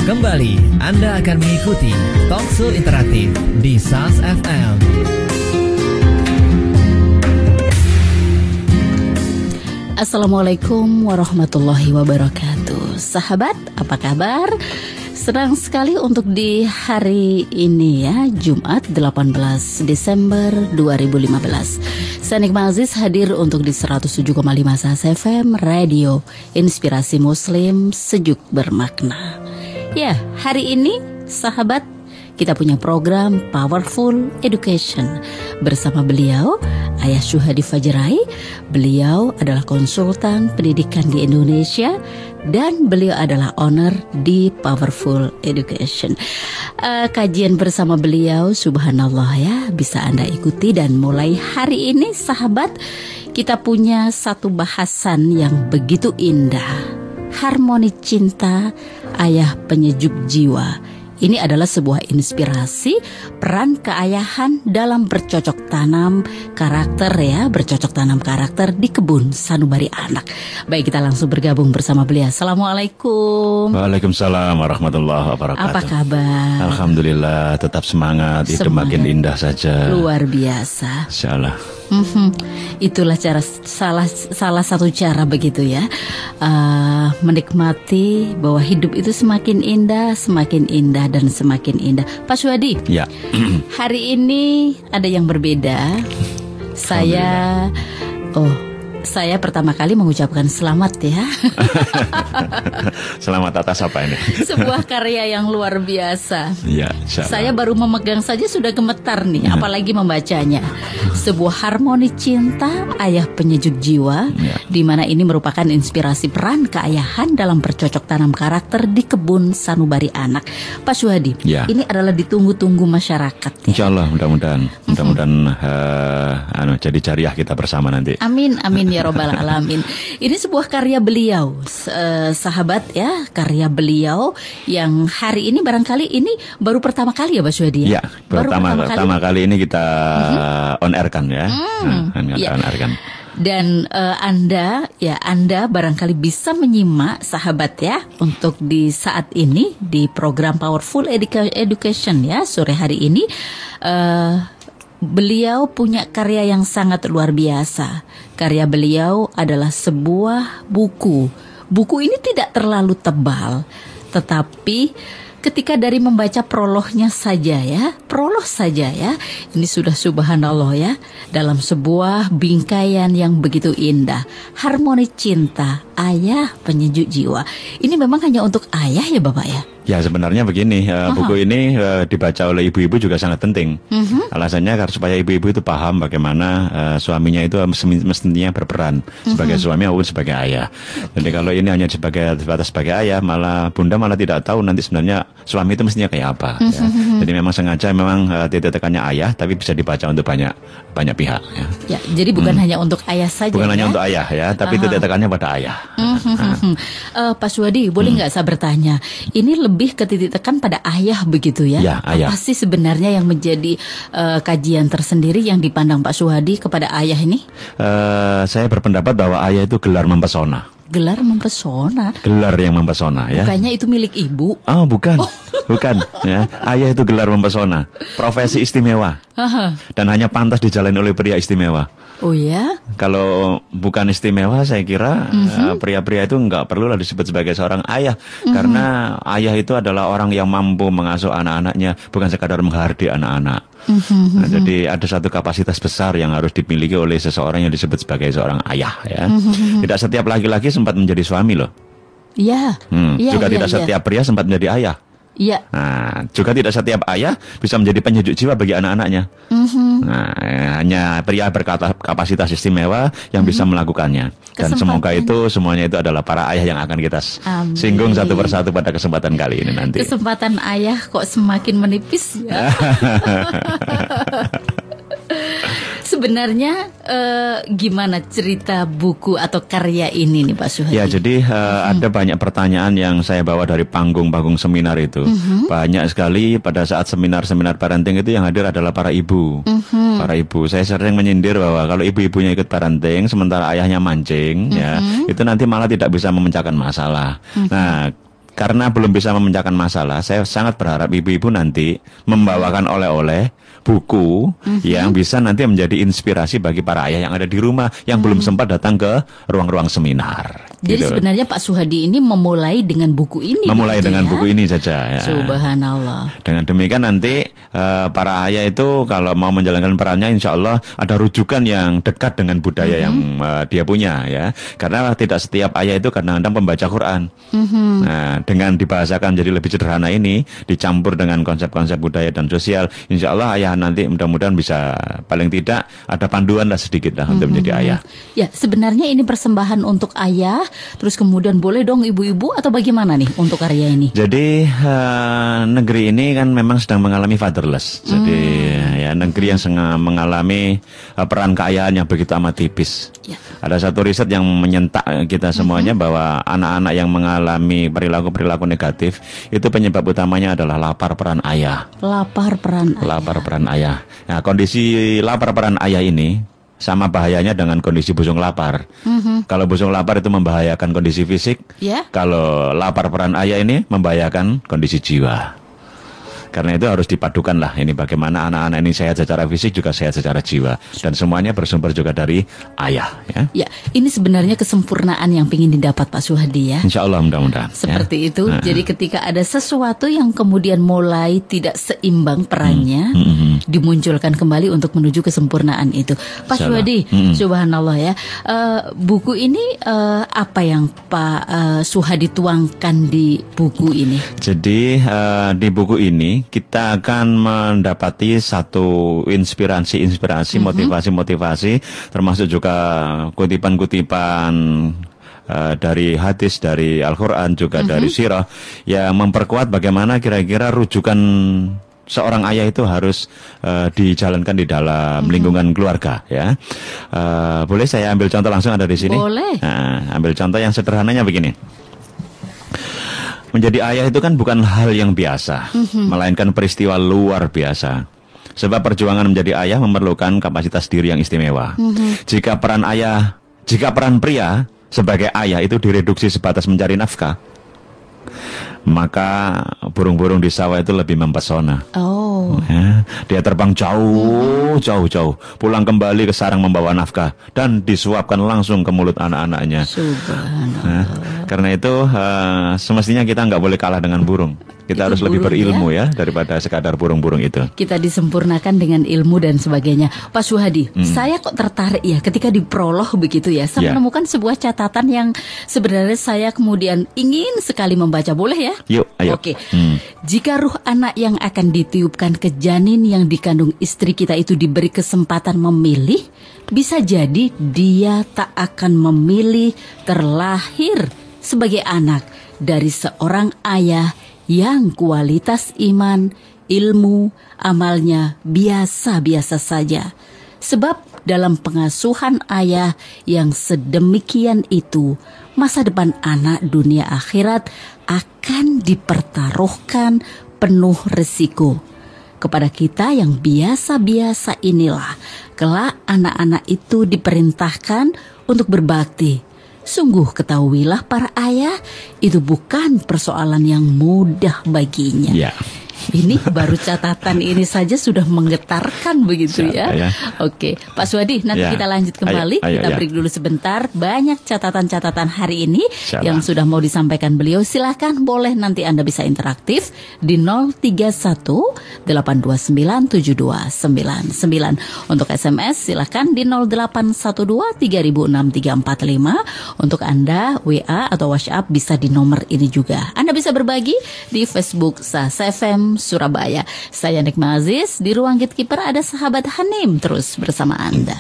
Kembali Anda akan mengikuti Talkshow Interaktif di SAS FM. Assalamualaikum warahmatullahi wabarakatuh. Sahabat, apa kabar? Senang sekali untuk di hari ini ya, Jumat 18 Desember 2015. Saya Nikma Aziz hadir untuk di 107,5 SAS FM Radio Inspirasi Muslim Sejuk Bermakna. Ya, hari ini sahabat, kita punya program Powerful Education bersama beliau, Ayah Syuhadi Fajrai. Beliau adalah konsultan pendidikan di Indonesia dan beliau adalah owner di Powerful Education. Kajian bersama beliau, subhanallah ya, bisa Anda ikuti. Dan mulai hari ini sahabat, kita punya satu bahasan yang begitu indah. Harmoni cinta, ayah penyejuk jiwa. Ini adalah sebuah inspirasi peran keayahan dalam bercocok tanam karakter ya, bercocok tanam karakter di kebun sanubari anak. Baik, kita langsung bergabung bersama beliau. Assalamualaikum. Waalaikumsalam warahmatullahi wabarakatuh. Apa kabar? Alhamdulillah, tetap semangat. Hidup makin indah saja. Luar biasa. Insyaallah. Itulah cara salah satu cara begitu ya, menikmati bahwa hidup itu semakin indah dan semakin indah. Pak Syuhadi, ya. Hari ini ada yang berbeda. Saya pertama kali mengucapkan selamat ya. Selamat atas apa ini? Sebuah karya yang luar biasa. Ya, saya baru memegang saja sudah gemetar nih, apalagi membacanya. Sebuah harmoni cinta, ayah penyejuk jiwa, di mana ini merupakan inspirasi peran keayahan dalam bercocok tanam karakter di kebun sanubari anak. Pak Syuhadi, ini adalah ditunggu-tunggu masyarakat. Insyaallah, mudah-mudahan jadi jariah kita bersama nanti. Amin, amin ya robbal alamin. Ini sebuah karya beliau, sahabat ya, karya beliau yang hari ini barangkali ini baru pertama kali ya Pak Syuhadi ya? Ya, pertama kali ini kita on air kan ya. On air kan. Dan Anda barangkali bisa menyimak sahabat ya, untuk di saat ini di program Powerful Education ya, sore hari ini. Beliau punya karya yang sangat luar biasa. Karya beliau adalah sebuah buku. Buku ini tidak terlalu tebal, tetapi ketika dari membaca prolognya saja ya, ini sudah subhanallah ya, dalam sebuah bingkaian yang begitu indah. Harmoni cinta, ayah penyejuk jiwa. Ini memang hanya untuk ayah ya Bapak ya? Ya, sebenarnya begini, buku ini dibaca oleh ibu-ibu juga sangat penting. Alasannya supaya ibu-ibu itu paham bagaimana suaminya itu mestinya berperan sebagai suami maupun sebagai ayah. Jadi kalau ini hanya sebatas sebagai ayah, malah bunda malah tidak tahu nanti sebenarnya suami itu mestinya kayak apa. Ya. Jadi memang sengaja titik tekannya ayah, tapi bisa dibaca untuk banyak pihak. Ya, jadi bukan hanya untuk ayah saja. Bukan hanya untuk ayah ya, tapi titik tekannya pada ayah. Pak Syuhadi, boleh nggak saya bertanya? Ini lebih ke titik tekan pada ayah begitu ya? Ya, ayah. Apa sih sebenarnya yang menjadi kajian tersendiri yang dipandang Pak Syuhadi kepada ayah ini? Saya berpendapat bahwa ayah itu gelar mempesona. Gelar mempesona? Gelar yang mempesona ya. Bukannya itu milik ibu? Oh, bukan. Bukan ya. Ayah itu gelar mempesona, profesi istimewa. Dan hanya pantas dijalani oleh pria istimewa. Oh ya? Kalau bukan istimewa, saya kira pria-pria itu nggak perlulah disebut sebagai seorang ayah. Karena ayah itu adalah orang yang mampu mengasuh anak-anaknya, bukan sekadar menghardi anak-anak. Nah, jadi ada satu kapasitas besar yang harus dimiliki oleh seseorang yang disebut sebagai seorang ayah ya. Tidak setiap laki-laki sempat menjadi suami loh. Iya. Juga tidak setiap pria sempat menjadi ayah. Iya. Nah, juga tidak setiap ayah bisa menjadi penyejuk jiwa bagi anak-anaknya. Nah, hanya pria berkapasitas istimewa yang bisa melakukannya. Dan semoga itu semuanya itu adalah para ayah yang akan kita singgung satu persatu pada kesempatan kali ini nanti. Kesempatan ayah kok semakin menipis ya. Sebenarnya gimana cerita buku atau karya ini nih Pak Syuhadi? Ya, jadi ada banyak pertanyaan yang saya bawa dari panggung-panggung seminar itu. Banyak sekali pada saat seminar-seminar parenting itu yang hadir adalah para ibu. Para ibu, saya sering menyindir bahwa kalau ibu-ibunya ikut parenting sementara ayahnya mancing, ya, itu nanti malah tidak bisa memecahkan masalah. Nah, karena belum bisa memecahkan masalah, saya sangat berharap ibu-ibu nanti membawakan oleh-oleh, buku yang bisa nanti menjadi inspirasi bagi para ayah yang ada di rumah yang belum sempat datang ke ruang-ruang seminar. Jadi gitu. sebenarnya Pak Suhadi ini memulai dengan buku ini. Memulai dengan ya? buku ini saja. Ya. Subhanallah. Dengan demikian nanti para ayah itu kalau mau menjalankan perannya, insya Allah ada rujukan yang dekat dengan budaya yang dia punya, ya. Karena tidak setiap ayah itu kadang-kadang pembaca Quran. Nah, dengan dibahasakan jadi lebih sederhana ini, dicampur dengan konsep-konsep budaya dan sosial, insya Allah ayah nanti mudah-mudahan bisa paling tidak ada panduan lah sedikit lah untuk menjadi ayah. Ya, sebenarnya ini persembahan untuk ayah, terus kemudian boleh dong ibu-ibu atau bagaimana nih untuk karya ini? Jadi negeri ini kan memang sedang mengalami fatherless. Jadi ya negeri yang mengalami peran keayaan yang begitu amat tipis. Ya. Ada satu riset yang menyentak kita semuanya bahwa anak-anak yang mengalami perilaku-perilaku negatif itu penyebab utamanya adalah lapar peran ayah. Lapar peran ayah. Lapar peran ayah. Nah, kondisi lapar peran ayah ini sama bahayanya dengan kondisi busung lapar. Kalau busung lapar itu membahayakan kondisi fisik. Ya. Kalau lapar peran ayah ini membahayakan kondisi jiwa. Karena itu harus dipadukan lah ini bagaimana anak-anak ini sehat secara fisik juga sehat secara jiwa. Dan semuanya bersumber juga dari ayah. Ya, ya, ini sebenarnya kesempurnaan yang ingin didapat Pak Suhadi ya. Insya Allah mudah-mudahan. Seperti itu. Jadi ketika ada sesuatu yang kemudian mulai tidak seimbang perannya, dimunculkan kembali untuk menuju kesempurnaan itu. Pak Suhadi, subhanallah ya. Buku ini apa yang Pak Suhadi tuangkan di buku ini? Jadi di buku ini kita akan mendapati satu inspirasi, motivasi, termasuk juga kutipan-kutipan dari hadis, dari Al-Quran, juga dari sirah, yang memperkuat bagaimana kira-kira rujukan seorang ayah itu harus dijalankan di dalam lingkungan keluarga, ya. Boleh saya ambil contoh langsung ada di sini? Boleh. Nah, ambil contoh yang sederhananya begini. Menjadi ayah itu kan bukan hal yang biasa, melainkan peristiwa luar biasa. Sebab perjuangan menjadi ayah memerlukan kapasitas diri yang istimewa. Jika peran pria sebagai ayah itu direduksi sebatas mencari nafkah, maka burung-burung di sawah itu lebih mempesona. Ya, dia terbang jauh, pulang kembali ke sarang membawa nafkah dan disuapkan langsung ke mulut anak-anaknya. Nah, karena itu semestinya kita nggak boleh kalah dengan burung. Kita harus lebih berilmu ya daripada sekadar burung-burung itu. Kita disempurnakan dengan ilmu dan sebagainya. Pak Suhadi, saya kok tertarik ya ketika di prolog begitu ya. Saya menemukan sebuah catatan yang sebenarnya saya kemudian ingin sekali membaca. Boleh ya? Yuk, ayo. Oke. Jika ruh anak yang akan ditiupkan ke janin yang dikandung istri kita itu diberi kesempatan memilih, bisa jadi dia tak akan memilih terlahir sebagai anak dari seorang ayah yang kualitas iman, ilmu, amalnya biasa-biasa saja. Sebab dalam pengasuhan ayah yang sedemikian itu, masa depan anak dunia akhirat akan dipertaruhkan penuh resiko. Kepada kita yang biasa-biasa inilah, kelak anak-anak itu diperintahkan untuk berbakti. Sungguh ketahuilah para ayah, itu bukan persoalan yang mudah baginya. Ya. Ini baru catatan ini saja sudah menggetarkan begitu ya. Oke, Pak Suhadi, nanti kita lanjut kembali. Kita break dulu sebentar. Banyak catatan-catatan hari ini yang sudah mau disampaikan beliau. Silahkan, boleh nanti Anda bisa interaktif di 031 829 7299. Untuk SMS silahkan di 0812 3006 345. Untuk Anda WA atau WhatsApp bisa di nomor ini juga. Anda bisa berbagi di Facebook Sahas FM Surabaya. Saya Nikma Aziz, di ruang Gatekeeper ada sahabat Hanim terus bersama Anda.